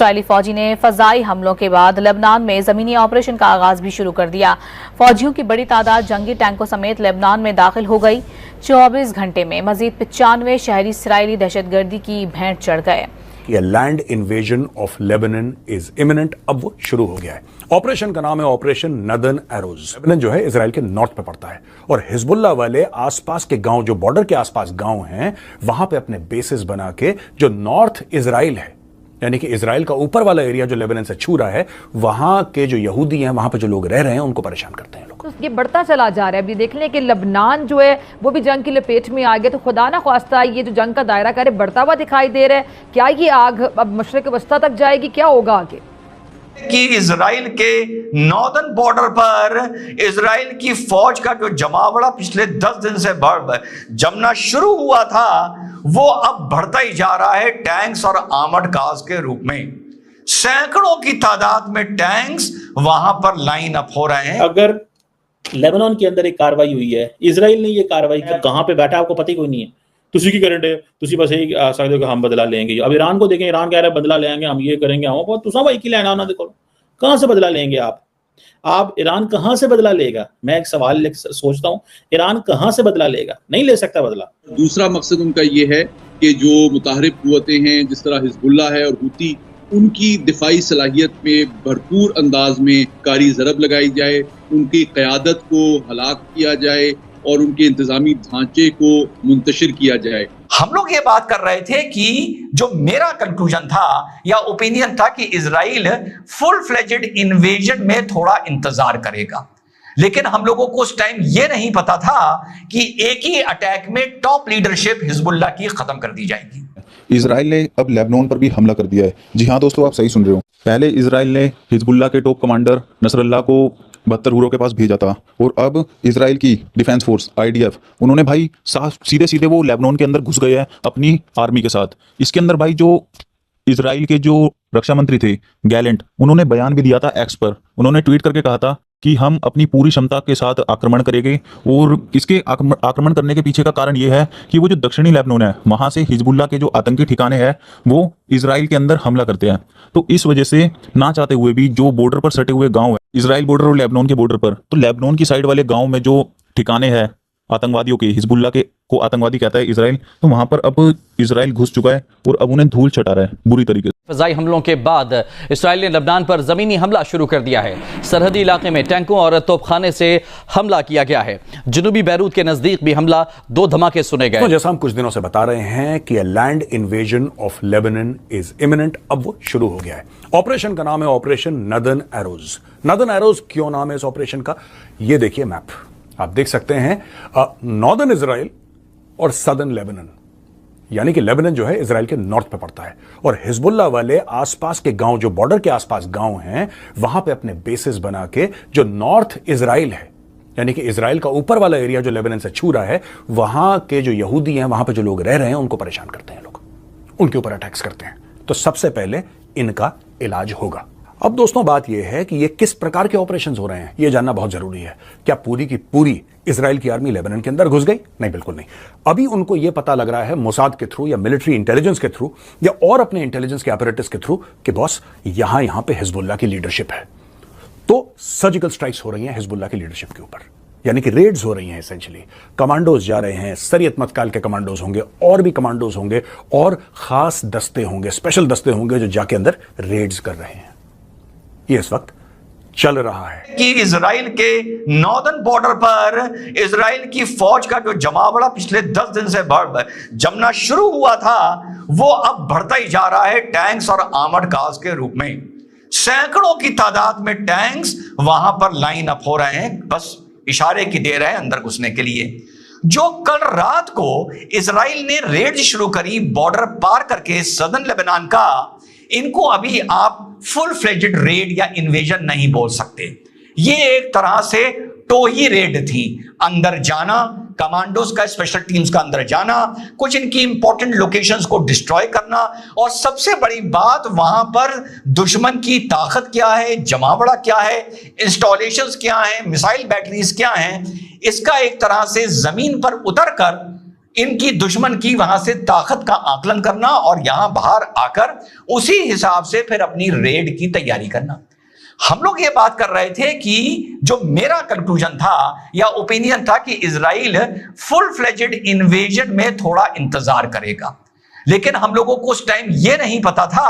Israeli फौजी ने फजाई हमलों के बाद लेबनान में जमीनी ऑपरेशन का आगाज भी शुरू कर दिया। फौजियों की बड़ी तादाद जंगी टैंकों समेत लेबनान में दाखिल हो गई। 24 घंटे में मजीद 95 शहरी इसराइली दहशतगर्दी की भेंट चढ़ गए। Land invasion of Lebanon is imminent. अब वो शुरू हो गया है। ऑपरेशन का नाम है ऑपरेशन नदन एरोज। लेबनान जो है इसराइल के नॉर्थ पे पड़ता है और हिजबुल्लाह वाले आसपास के गांव, जो बॉर्डर के आसपास गांव हैं, वहां पे अपने बेसिस बना के जो नॉर्थ इसराइल है, यानी कि इसराइल का ऊपर वाला एरिया जो लेबनान से छू रहा है, वहां के जो यहूदी हैं, वहां पे जो लोग रह रहे हैं, उनको परेशान करते हैं लोग। तो ये बढ़ता चला जा रहा है। अभी देख लें कि लबनान जो है वो भी जंग की लपेट में आ गया। तो खुदा ना ख्वास्ता ये जो जंग का दायरा करे बढ़ता हुआ दिखाई दे रहा है। क्या ये आग अब मशरक़ वस्ता तक जाएगी? क्या होगा आगे? कि इजराइल के नॉर्दर्न बॉर्डर पर इजराइल की फौज का जो जमावड़ा पिछले 10 दिन से जमना शुरू हुआ था, वो अब बढ़ता ही जा रहा है टैंक्स और आर्मर्ड कार्स के रूप में। सैकड़ों की तादाद में टैंक्स वहां पर लाइन अप हो रहे हैं। अगर लेबनान के अंदर एक कार्रवाई हुई है, इजराइल ने ये कार्रवाई की, कहां पे बैठा आपको पता ही कोई नहीं है। तुसी की करंट है, तुसी बस यही सकते हो कि हम बदला लेंगे। अब ईरान को देखें, ईरान कह रहा है बदला लेंगे, हम ये करेंगे, हम तुसा भाई की लेना उन्होंने देखो कहां से बदला लेंगे आप ईरान कहां से बदला लेगा? मैं एक सवाल सोचता हूं, ईरान कहां से बदला लेगा? नहीं ले सकता बदला। दूसरा मकसद उनका ये है कि जो मुताहरिब कुव्वतें हैं, जिस तरह हिजबुल्लाह है और हूती, उनकी दिफाई सलाहियत में भरपूर अंदाज में कारी ज़रब लगाई जाए, उनकी क़यादत को हलाक किया जाए और उनके इंतजामी ढांचे को मुंतशिर किया जाए। हम लोग ये बात कर रहे थे कि जो मेरा कंक्लूजन था या ओपिनियन था कि इजराइल फुल फ्लेजेड इन्वेजन में थोड़ा इंतजार करेगा, लेकिन हम लोगों को उस टाइम ये नहीं पता था कि एक ही अटैक में टॉप लीडरशिप हिजबुल्लाह की खत्म कर दी जाएगी। इजराइल ने अब लेबनान पर भी हमला कर दिया है। जी हाँ दोस्तों, आप सही सुन रहे हो। पहले इजराइल ने हिजबुल्लाह के टॉप कमांडर नसरल्लाह को 72 हुरों के पास भेजा था और अब इजराइल की डिफेंस फोर्स IDF, उन्होंने भाई सीधे सीधे वो लेबनान के अंदर घुस गए हैं अपनी आर्मी के साथ। इसके अंदर भाई जो इजराइल के जो रक्षा मंत्री थे गैलेंट, उन्होंने बयान भी दिया था एक्स पर। उन्होंने ट्वीट करके कहा था कि हम अपनी पूरी क्षमता के साथ आक्रमण करेंगे और इसके आक्रमण करने के पीछे का कारण ये है कि वो जो दक्षिणी लेबनान है, वहां से हिजबुल्लाह के जो आतंकी ठिकाने हैं वो इजराइल के अंदर हमला करते हैं। तो इस वजह से ना चाहते हुए भी जो बॉर्डर पर सटे हुए गांव है, इजराइल बॉर्डर और लेबनान के बॉर्डर पर, तो लेबनान की साइड वाले गाँव में जो ठिकाने हैं आतंकवादियों के, हिजबुल्लाह के को आतंकवादी कहता है इजराइल, तो वहां पर अब इजराइल घुस चुका है और अब उन्हें धूल चटा रहा है बुरी तरीके से। फजाई हमलों के बाद इसराइल ने लेबनान पर जमीनी हमला शुरू कर दिया है। सरहदी इलाके में टैंकों और तोपखाने से हमला किया गया है। जनूबी बैरूत के नजदीक भी हमला, 2 धमाके सुने गए। तो जैसा हम कुछ दिनों से बता रहे हैं कि land invasion of Lebanon is imminent. अब वो शुरू हो गया है। ऑपरेशन का नाम है operation northern arrows. Northern arrows क्यों नाम है इस ऑपरेशन का? ये देखिए मैप, आप देख सकते हैं नॉर्दर्न इजराइल और सदर्न लेबनान, यानी कि लेबनान जो है इजराइल के नॉर्थ पे पड़ता है और हिजबुल्लाह वाले आसपास के गांव, जो बॉर्डर के आसपास गांव हैं, वहां पे अपने बेसिस बना के जो नॉर्थ इजराइल है, यानी कि इजराइल का ऊपर वाला एरिया जो लेबनान से छू रहा है, वहां के जो यहूदी हैं, वहां पे जो लोग रह रहे हैं, उनको परेशान करते हैं लोग, उनके ऊपर अटैक्स करते हैं। तो सबसे पहले इनका इलाज होगा। अब दोस्तों बात यह है कि ये किस प्रकार के ऑपरेशंस हो रहे हैं, यह जानना बहुत जरूरी है। क्या पूरी की पूरी इजराइल की आर्मी लेबनान के अंदर घुस गई? नहीं, बिल्कुल नहीं। अभी उनको यह पता लग रहा है मोसाद के थ्रू या मिलिट्री इंटेलिजेंस के थ्रू या और अपने इंटेलिजेंस के अपैरेटस के थ्रू कि बॉस यहां पे हिजबुल्लाह की लीडरशिप है। तो सर्जिकल स्ट्राइक्स हो रही हैं हिजबुल्लाह की लीडरशिप के ऊपर, यानी कि रेड्स हो रही हैं। एसेंशियली कमांडोज जा रहे हैं, सरियत मतकाल के कमांडोज होंगे और भी कमांडोज होंगे और खास दस्ते होंगे, स्पेशल दस्ते होंगे जो जाके अंदर रेड्स कर रहे हैं। ये इस वक्त चल रहा है कि इजराइल के नॉर्दर्न बॉर्डर पर इजराइल की फौज का जो जमावड़ा पिछले 10 दिन से जमना शुरू हुआ था, वो अब बढ़ता ही जा रहा है टैंक्स और आर्मर्ड कार्स के रूप में। सैकड़ों की तादाद में टैंक्स वहां पर लाइन अप हो रहे हैं, बस इशारे की दे रहे हैं अंदर घुसने के लिए। जो कल रात को इजराइल ने रेड शुरू करी बॉर्डर पार करके सदर्न लेबनान का, इनको अभी आप फुल फ्लेजेड रेड या इन्वेजन नहीं बोल सकते। ये एक तरह से टोही रेड थी। अंदर जाना, कमांडोज का, स्पेशल टीम्स का अंदर जाना, कुछ इनकी इंपॉर्टेंट लोकेशंस को डिस्ट्रॉय करना, और सबसे बड़ी बात वहां पर दुश्मन की ताकत क्या है, जमावड़ा क्या है, इंस्टॉलेशंस क्या है, मिसाइल बैटरीज क्या हैं, इसका एक तरह से जमीन पर उतरकर इनकी दुश्मन की वहां से ताकत का आकलन करना और यहां बाहर आकर उसी हिसाब से फिर अपनी रेड की तैयारी करना। हम लोग ये बात कर रहे थे कि जो मेरा कंक्लूजन था या ओपिनियन था कि इजराइल फुल फ्लेजेड इन्वेजन में थोड़ा इंतजार करेगा, लेकिन हम लोगों को उस टाइम यह नहीं पता था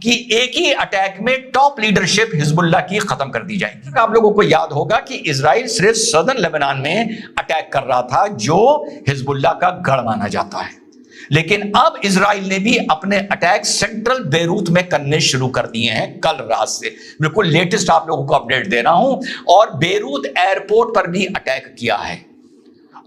कि एक ही अटैक में टॉप लीडरशिप हिजबुल्लाह की खत्म कर दी जाएगी। आप लोगों को याद होगा कि इजराइल सिर्फ सदर्न लेबनान में अटैक कर रहा था जो हिजबुल्लाह का गढ़ माना जाता है, लेकिन अब इजराइल ने भी अपने अटैक सेंट्रल बेरूत में करने शुरू कर दिए हैं कल रात से। बिल्कुल लेटेस्ट आप लोगों को अपडेट दे रहा हूं, और बेरूत एयरपोर्ट पर भी अटैक किया है।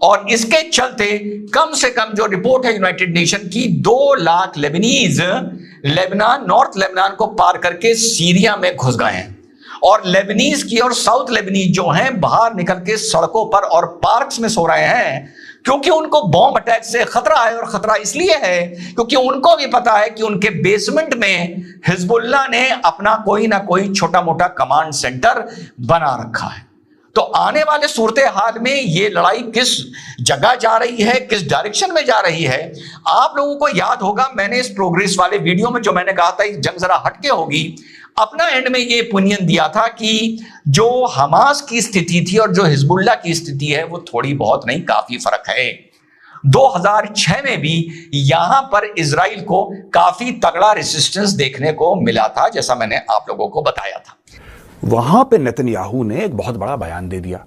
और इसके चलते कम से कम जो रिपोर्ट है यूनाइटेड नेशन की 2 lakh Lebanese Lebanon, north Lebanon को पार करके सीरिया में घुस गए हैं, और लेबनीज की और साउथ लेबनीज जो हैं बाहर निकल के सड़कों पर और पार्क्स में सो रहे हैं, क्योंकि उनको बॉम्ब अटैक से खतरा है। और खतरा इसलिए है क्योंकि उनको भी पता है कि उनके बेसमेंट में हिजबुल्लाह ने अपना कोई ना कोई छोटा मोटा कमांड सेंटर बना रखा है। तो आने वाले सूरत हाल में ये लड़ाई किस जगह जा रही है, किस डायरेक्शन में जा रही है, आप लोगों को याद होगा मैंने इस प्रोग्रेस वाले वीडियो में जो मैंने कहा था जंग जरा हटके होगी, अपना एंड में ये ओपिनियन दिया था कि जो हमास की स्थिति थी और जो हिजबुल्लाह की स्थिति है वो थोड़ी बहुत नहीं काफी फर्क है। 2006 में भी यहां पर इजराइल को काफी तगड़ा रेसिस्टेंस देखने को मिला था, जैसा मैंने आप लोगों को बताया था। वहां पे नेतन्याहू ने एक बहुत बड़ा बयान दे दिया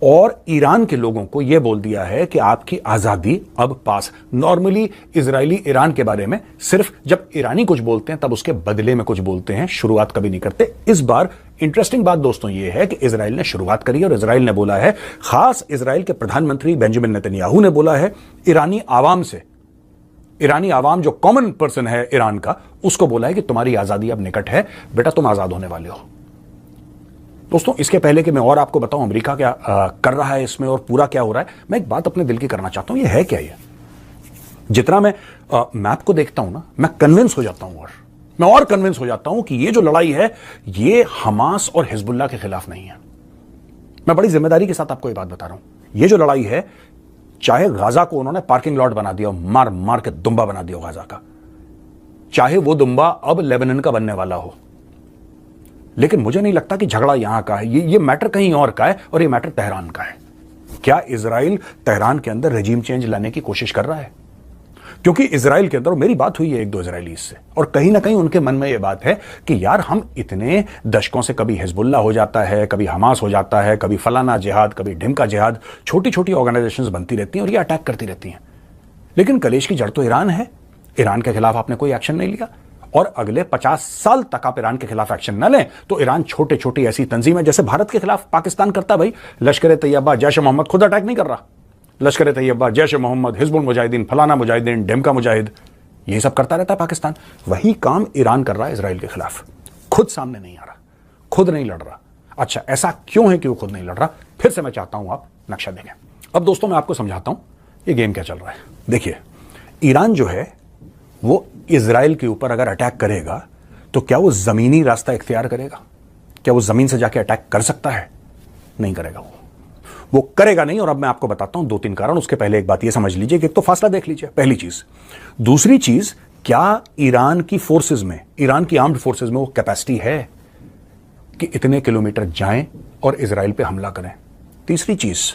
और ईरान के लोगों को यह बोल दिया है कि आपकी आजादी अब पास। नॉर्मली इजरायली ईरान के बारे में सिर्फ जब ईरानी कुछ बोलते हैं तब उसके बदले में कुछ बोलते हैं, शुरुआत कभी नहीं करते। इस बार इंटरेस्टिंग बात दोस्तों यह है कि इजराइल ने शुरुआत करी और इजराइल ने बोला है, खास इजराइल के प्रधानमंत्री बेंजामिन नेतन्याहू ने बोला है ईरानी आवाम से, ईरानी आवाम जो कॉमन पर्सन है ईरान का, उसको बोला है कि तुम्हारी आजादी अब निकट है, बेटा तुम आजाद होने वाले हो। दोस्तों इसके पहले कि मैं और आपको बताऊं अमेरिका क्या कर रहा है इसमें और पूरा क्या हो रहा है, मैं एक बात अपने दिल की करना चाहता हूं। ये है क्या? ये जितना मैं मैप को देखता हूं ना, मैं कन्विंस हो जाता हूं, और मैं और कन्विंस हो जाता हूं कि ये जो लड़ाई है ये हमास और हिजबुल्लाह के खिलाफ नहीं है। मैं बड़ी जिम्मेदारी के साथ आपको ये बात बता रहा हूं। ये जो लड़ाई है, चाहे गाजा को उन्होंने पार्किंग लॉट बना दिया, मार मार के दुम्बा बना दिया गाजा का, चाहे वो दुम्बा अब लेबनान का बनने वाला हो, लेकिन मुझे नहीं लगता कि झगड़ा यहां का है। ये मैटर कहीं और का है, और ये मैटर तेहरान का है। क्या इजराइल तेहरान के अंदर रेजिम चेंज लाने की कोशिश कर रहा है? क्योंकि इजराइल के अंदर, मेरी बात हुई है 1-2 इजरायली से, और कहीं ना कहीं उनके मन में यह बात है कि यार हम इतने दशकों से कभी हिजबुल्लाह हो जाता है, कभी हमास हो जाता है, कभी फलाना जिहाद, कभी ढिमका जिहाद, छोटी छोटी ऑर्गेनाइजेशंस बनती रहती हैं और ये अटैक करती रहती हैं, लेकिन कलेश की जड़ तो ईरान है। ईरान के खिलाफ आपने कोई एक्शन नहीं लिया, और अगले 50 साल तक आप ईरान के खिलाफ एक्शन न लें तो ईरान छोटे छोटी ऐसी तंजीमें, जैसे भारत के खिलाफ पाकिस्तान करता, भाई लश्कर तैयबा, जैश मोहम्मद खुद अटैक नहीं कर रहा, लश्कर तैयबा, जैश मोहम्मद, हिजबुल मुजाहिदीन, फलाना मुजाहिदीन, ढिमका मुजाहिद, ये सब करता रहता है पाकिस्तान। वही काम ईरान कर रहा है इसराइल के खिलाफ, खुद सामने नहीं आ रहा, खुद नहीं लड़ रहा। अच्छा, ऐसा क्यों है कि वो खुद नहीं लड़ रहा? फिर से मैं चाहता हूं आप नक्शा देखें। अब दोस्तों मैं आपको समझाता हूं ये गेम क्या चल रहा है। देखिए, ईरान जो है वो इजराइल के ऊपर अगर अटैक करेगा तो क्या वो जमीनी रास्ता इख्तियार करेगा? क्या वो जमीन से जाके अटैक कर सकता है? नहीं करेगा, वो करेगा नहीं। और अब मैं आपको बताता हूं 2-3 कारण। उसके पहले एक बात ये समझ लीजिए कि एक तो फासला देख लीजिए, पहली चीज। दूसरी चीज, क्या ईरान की फोर्सेस में, ईरान की आर्म्ड फोर्सेस में वो कैपेसिटी है कि इतने किलोमीटर जाएं और इजराइल पे हमला करें? तीसरी चीज,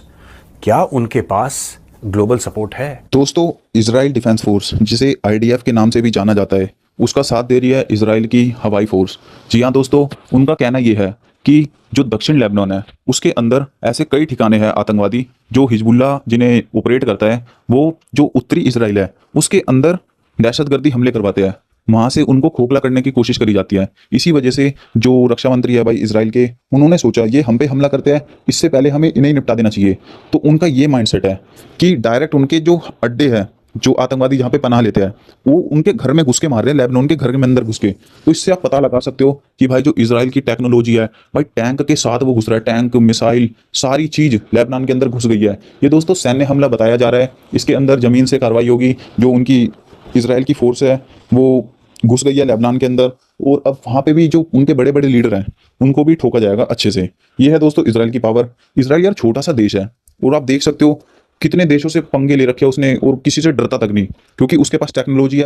क्या उनके पास ग्लोबल सपोर्ट है? दोस्तों, इजराइल डिफेंस फोर्स, जिसे IDF के नाम से भी जाना जाता है, उसका साथ दे रही है इजराइल की हवाई फोर्स। जी हाँ दोस्तों, उनका कहना यह है कि जो दक्षिण लेबनान है उसके अंदर ऐसे कई ठिकाने हैं आतंकवादी जो हिजबुल्लाह जिन्हें ऑपरेट करता है, वो जो उत्तरी इजराइल है उसके अंदर दहशतगर्दी हमले करवाते हैं, वहाँ से उनको खोखला करने की कोशिश करी जाती है। इसी वजह से जो रक्षा मंत्री है भाई इजराइल के, उन्होंने सोचा ये हम पे हमला करते हैं, इससे पहले हमें इन्हें निपटा देना चाहिए। तो उनका ये माइंडसेट है कि डायरेक्ट उनके जो अड्डे हैं, जो आतंकवादी जहाँ पे पनाह लेते हैं, वो उनके घर में घुस के मार रहे हैं, लेबनान के घर में अंदर घुस के। तो इससे आप पता लगा सकते हो कि भाई जो इजराइल की टेक्नोलॉजी है, भाई टैंक के साथ वो घुस रहा है, टैंक, मिसाइल, सारी चीज लेबनान के अंदर घुस गई है। ये दोस्तों सैन्य हमला बताया जा रहा है, इसके अंदर जमीन से कार्रवाई होगी। जो उनकी इजराइल की फोर्स है वो घुस गई है लेबनान के अंदर, और अब वहाँ पे भी जो उनके बड़े बड़े लीडर हैं उनको भी ठोका जाएगा अच्छे से। ये है दोस्तों इजराइल की पावर। इजराइल यार छोटा सा देश है, और आप देख सकते हो कितने देशों से पंगे ले रखे उसने और किसी से डरता तक नहीं, क्योंकि उसके पास टेक्नोलॉजी है।